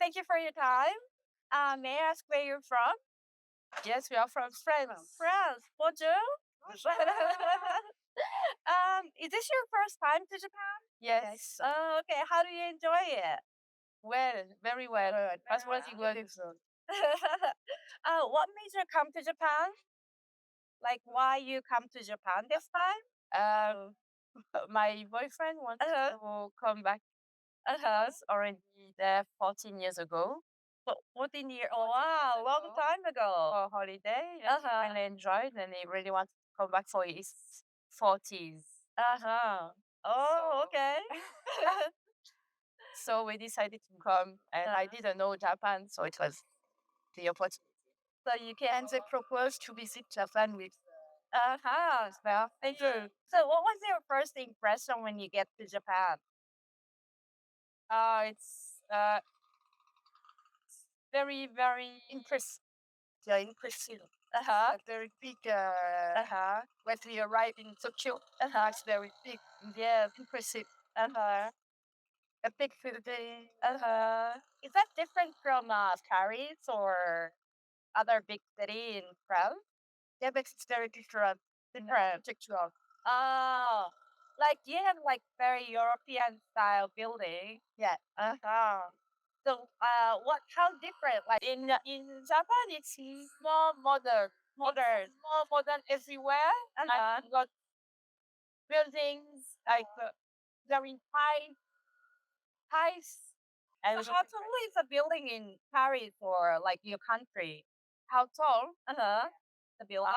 thank you for your time. May I ask where you're from? Yes, we are from France. France. Bonjour. Is this your first time to Japan? Yes. Oh, okay. How do you enjoy it? Well, very well. As well as you good. What made you come to Japan? Like, why you come to Japan this time? My boyfriend wanted to come back. Uh-huh. Already there 14 years ago 14 years. Oh, wow. Long time ago. for holiday. And he Uh-huh. really enjoyed, and he really wanted to come back for his 40s. Uh-huh. Oh, okay. So we decided to come, and I didn't know Japan, so it was the opportunity. So you can. And they proposed to visit Japan with. Uh-huh. Well, thank you. So what was your first impression when you get to Japan? It's very, very impressive. Yeah, impressive. Uh-huh. Very big. Uh-huh. When we arrived in Tokyo, it's very big. Yeah. Impressive. Uh-huh. A big building. Uh-huh. Is that different from Paris or other big city in France? Yeah, but it's very different. Architectural. Oh, like you have like very European style building. Yeah. Uh-huh. So, how different? Like in Japan, it's More modern. modern. More modern everywhere. Uh-huh. Like, got buildings like very high. And So how tall is a building in Paris or like your country? how tall? Uh-huh. The building.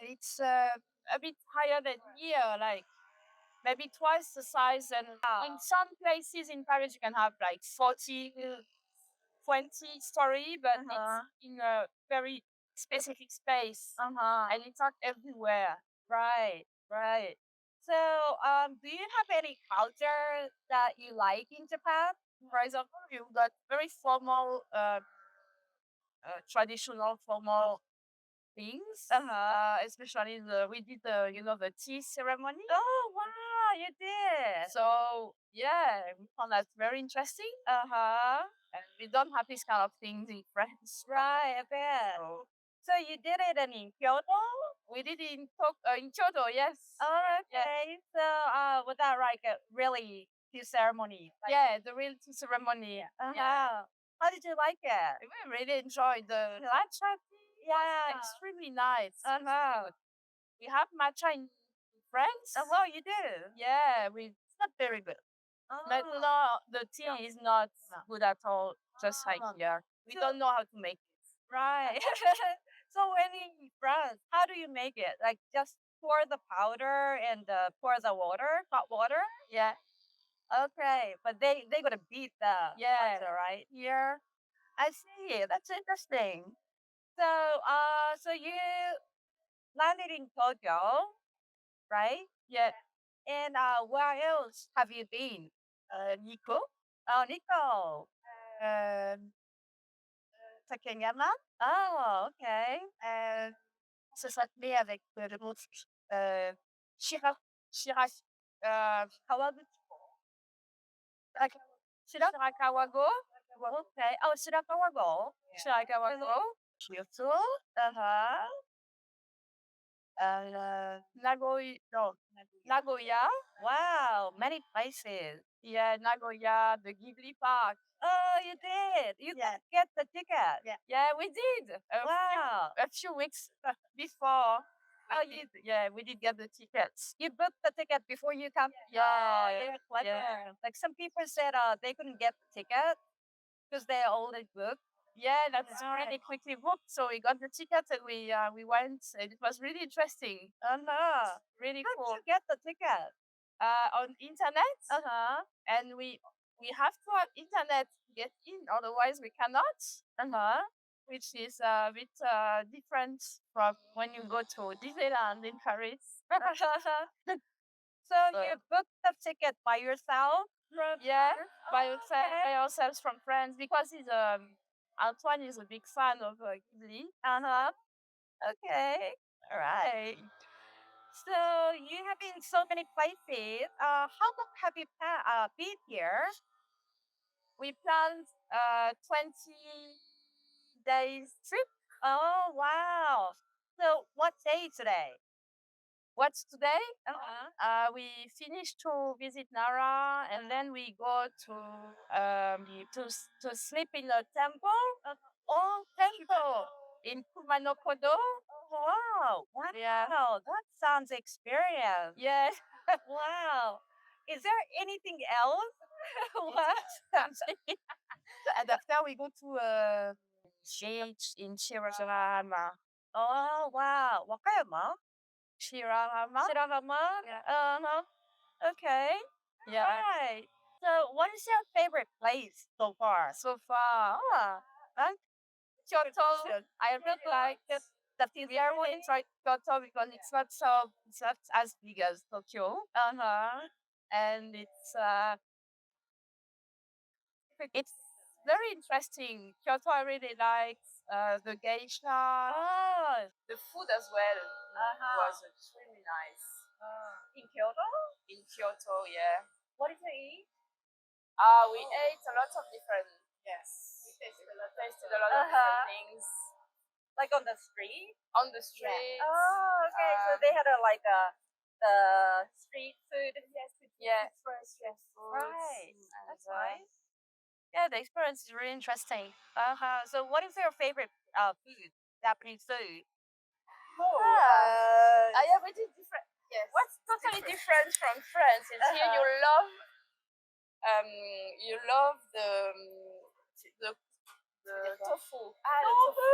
It's a bit higher than here, like maybe twice the size. And in some places in Paris, you can have like 40, 20 story, but it's in a very specific space. Uh-huh. And it's not everywhere. Right, right. So, do you have any culture that you like in Japan? For example, you've got very formal, traditional formal things. Especially we did the tea ceremony. Oh, wow, you did. So yeah, we found that very interesting. And we don't have these kind of things in France. Right, I bet. So you did it in Kyoto? We did it in Kyoto, yes. Oh, okay. So, was that like a really tea ceremony? Like, Yeah, the real tea ceremony. Yeah. How did you like it? We really enjoyed the matcha tea. Yeah. Extremely nice. Uh-huh. We have matcha in France. Oh, well, you do. Yeah, it's not very good. But no, the tea is not good at all. Just like here, we don't know how to make it. Right. So when in France, how do you make it? Like just pour the powder and pour the water, hot water? Yeah. Okay, but they gonna beat the Yeah. powder, right? Here. I see. That's interesting. So so you landed in Tokyo, right? Yeah. And where else have you been? Nico. Oh, Nico. Takayama. Oh, okay. Se s'appelait avec le mot Kawaguchi. Shirakawago. Okay. Oh, Shirakawago. Shirakawago. Kyoto. Uh-huh. Nagoya. No. Nagoya. Wow, many places. Yeah, Nagoya, the Ghibli Park. Oh, you did. You Yeah. get the ticket. Yeah, we did. Wow. A few weeks before. We did get the tickets. You booked the ticket before you come. Yeah, They're clever. yeah. Like some people said, they couldn't get the ticket because they're already booked. Yeah, that's really quickly booked. So we got the tickets and we went, and it was really interesting. Really How cool. did you get the ticket? On internet, Uh-huh. and we have to have internet to get in, otherwise we cannot. Which is a bit different from when you go to Disneyland in Paris. So you booked the ticket by yourself? Yeah, by Okay. ourselves from France, because he's Antoine is a big fan of Ghibli. Okay. All right. So you have been so many places. How long have you been here? we planned 20 days trip. Oh, wow. So what day today? What's today? Uh-huh. We finished to visit Nara, and then we go to sleep in a temple. Oh, temple. In Kumanokodo. Wow. Wow. Yeah. That sounds experience. Yes. Wow. Is there anything else? What? And after we go to a beach in Shirahama. Oh, wow. Wakayama? Shirahama. Shirahama? Yeah. Uh-huh. Okay. Yeah. Right. So what is your favorite place so far? So far, Kyoto. I really like the we are going to try Kyoto because it's not as big as Tokyo. And it's very interesting. Kyoto, I really like the geisha. Oh, The food as well was extremely nice. in Kyoto? In Kyoto, yeah. What did you eat? We ate a lot of different. Yes. We tasted a lot of different things. Like on the street? On the street. Yeah. Oh, okay. So they had the street food. Yes. Fresh foods. Right. That's And, nice. Yeah, the experience is really interesting. So what is your favorite food? Japanese food? I have a different. Yes. What's totally different from France is here you love the tofu. Tofu?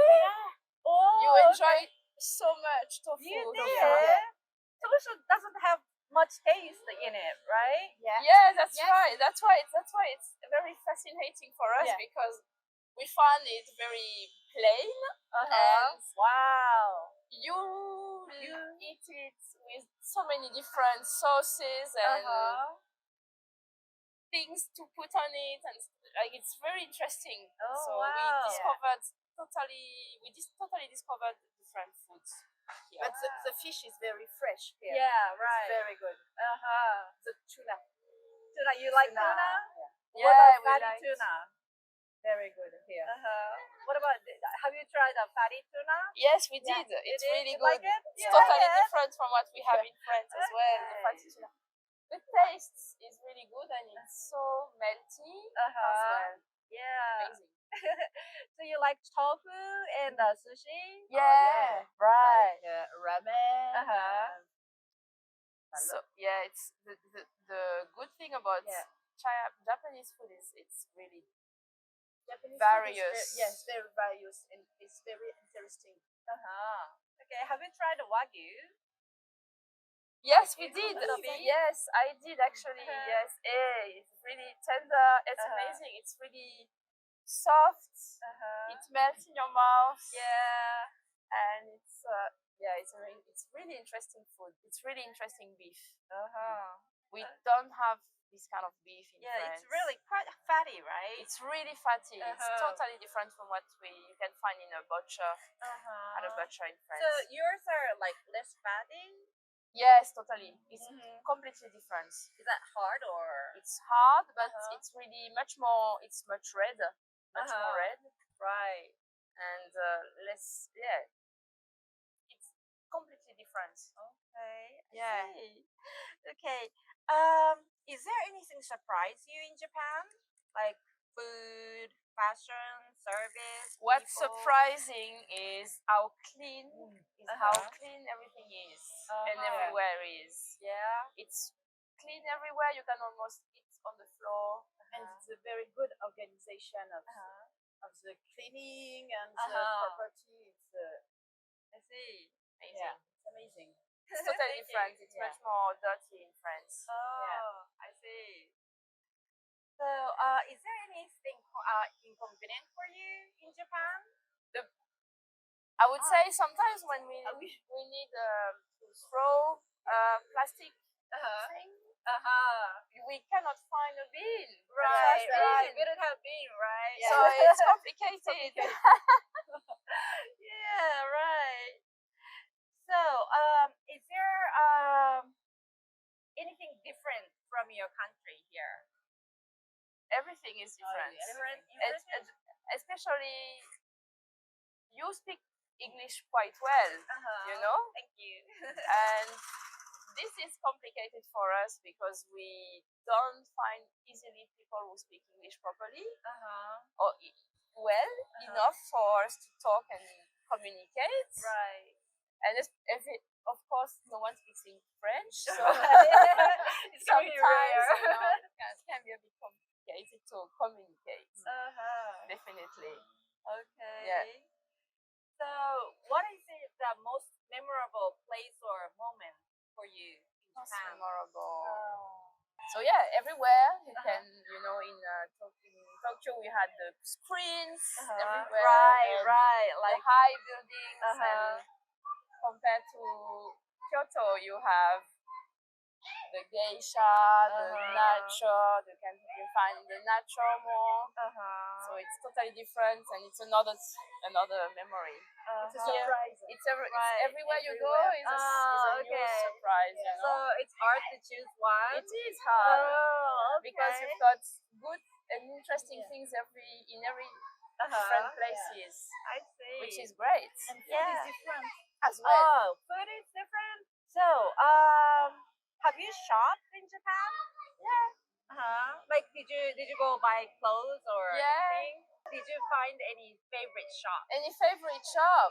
Oh, You enjoy so much tofu. You did? Yeah. Tofu doesn't have much taste in it, right? Yeah, that's right. That's why it's very fascinating for us Yeah. because we find it very plain. And Wow. you eat it with so many different sauces and things to put on it, and like it's very interesting. Oh, so wow. we totally discovered different foods here. But the fish is very fresh here. Yeah, right. It's very good. The tuna. Tuna, you like tuna? Yeah, What about we fatty like tuna? Very good here. What about, have you tried the fatty tuna? Yes, we Yeah. did. It's You really did? You good. like it? It's You totally like it? different from what we have in France as well. The Okay. fatty tuna. The taste is really good and it's so melty as well. Yeah. Amazing. So you like tofu and sushi? Yeah, right. Like, ramen. So yeah, it's the good thing about Japanese food is it's really Japanese various. Food is yes, very various and it's very interesting. Okay, have you tried the wagyu? Yes, we It's did. a bit- Yes, I did actually. Yes, it's really tender. It's amazing. It's really soft. It melts in your mouth. Yeah. And it's really interesting food. It's really interesting beef. We don't have this kind of beef in Yeah, France. it's really quite fatty, right? It's really fatty. It's totally different from what you can find in a butcher at a butcher in France. So yours are like less fatty? Yes, totally. It's completely different. Is that hard or? It's hard, but it's really much more. It's much red, much more red, Right. and less. Yeah, it's completely different. Okay. I Yeah. see. Okay. Is there anything surprise you in Japan? Like food, fashion, service? What's people? surprising is how clean everything is and everywhere is. Yeah. It's clean everywhere. You can almost eat on the floor. And it's a very good organization of the cleaning and the property. It's I see. Amazing. it's amazing. It's totally different. It's much more dirty in France. I see. So, is there anything inconvenient for you in Japan? I would say sometimes when we need to throw plastic thing, we cannot find a bin. Right. Bin. We don't have bin, right? So it's complicated. Yeah, right. So, is there anything different from your country here? everything is different. Especially, you speak English quite well, you know? Thank you. And this is complicated for us because we don't find easily people who speak English properly or well enough for us to talk and communicate. Right. And of course, no one speaks in French, so It's gonna be rare. sometimes it can be a bit complicated to communicate. Definitely. Okay. Yeah. So, what is it the most memorable place or moment for you in Most Japan? memorable. So yeah, everywhere you can, in Tokyo we had the screens everywhere, and Right. the Like, high buildings, and compared to Kyoto, you have the geisha, the nature, you can find the nature more. So it's totally different, and it's another memory. It's a surprise. It's everywhere you go is a new okay. surprise. Yeah. You So know? it's hard to choose one. It is hard because okay. you've got good and interesting things in every different places, I see. which is great And food is different. as well. Food is different. So, have you shopped in Japan? Yeah. Like, did you go buy clothes or Yeah. anything? Did you find any favorite shop? Any favorite shop?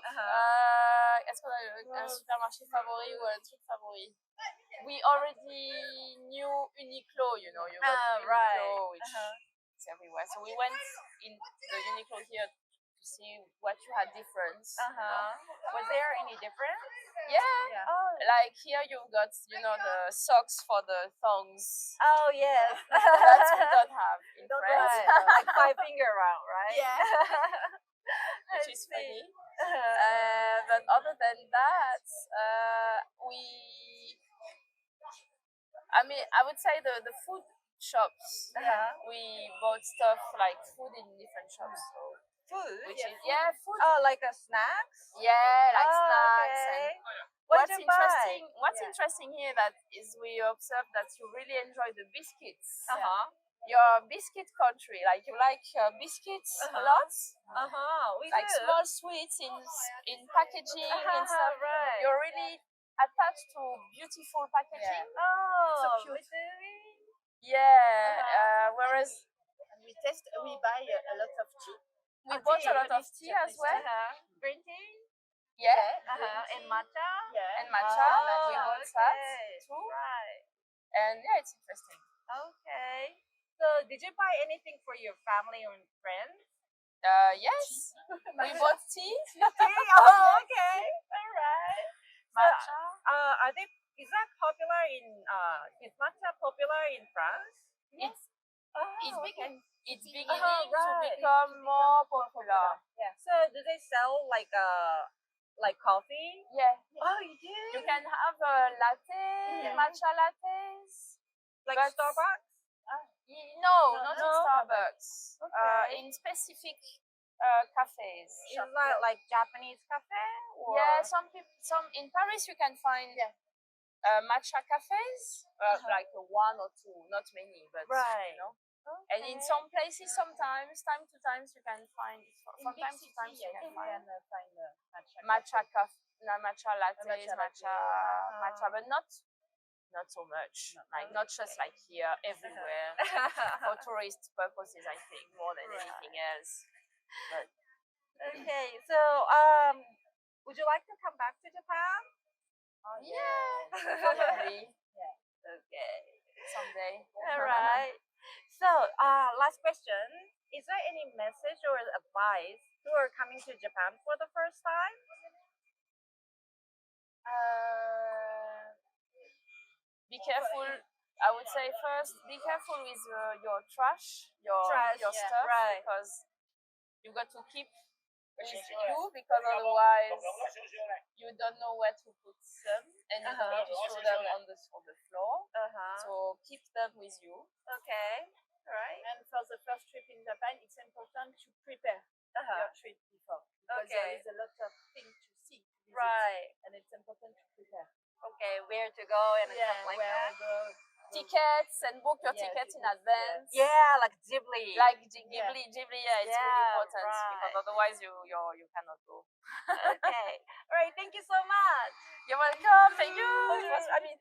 Est-ce qu'on a un Well, supermarché favori ou un truc favori? We already knew Uniqlo, you know. You got right. Uniqlo, which is everywhere. So we went in the Uniqlo here to see what you had different. You know? Was there any difference? Yeah. Yeah. Oh, Like here you've got, the socks for the thongs. oh yes. That we don't have in Don't France. have. Like 5-finger round, right? Yeah. I Which is see. funny. But other than that, I would say the food shops. We bought stuff like food in different shops. So, Food? which is food. Oh, like a snacks? Yeah, like Oh, snacks. okay. And What'd you buy? what's interesting here that is we observe that you really enjoy the biscuits. Your biscuit country, like you like biscuits a lot, We like do. small sweets in packaging and stuff. Right. You're really attached to beautiful packaging. Oh, So cute. we do. Yeah. Whereas And we buy a lot of tea. we bought a lot of tea as well. Green tea? Yeah. And matcha? Yeah. And matcha. We Oh, bought that okay. too. Right. And yeah, it's interesting. Okay. So, did you buy anything for your family or friends? Yes. We bought tea. Oh, okay. All right. Matcha. Is that popular is matcha popular in France? It's beginning right. to become more popular. Yeah. So, do they sell like coffee? Yeah. Oh, you do? You can have a latte, matcha lattes. Like but- Starbucks? No, No, not no. in Starbucks. Okay. In specific cafes. Is that like Japanese cafe? Or? Yeah, some in Paris you can find matcha cafes, like one or two, not many, but Right. And in some places, sometimes, time to time, you can find. From time to time, you can find find matcha matcha lattes, matcha matcha, but not so much. Not just like here, everywhere for tourist purposes. I think more than anything else. But Okay, so would you like to come back to Japan? probably Okay. someday. All right. So, last question. Is there any message or advice who are coming to Japan for the first time? Be careful. I would say first, be careful with your trash, your stuff, right. because you got to keep with you, because otherwise you don't know where to put them, and you don't want to throw them on the floor. So keep them with you. Okay. All right. And for the first trip in Japan, it's important to prepare your trip before, because there Okay. is a lot of things to see, to visit, Right. and it's important to prepare. Okay. Where to go and stuff like where that. go, tickets and book your tickets in advance. Yeah, like Ghibli. Like Ghibli, Yeah. yeah, it's really Yeah, important right. because otherwise you cannot go. Okay. All right. Thank you so much. You're welcome. Thank you. Okay. I mean.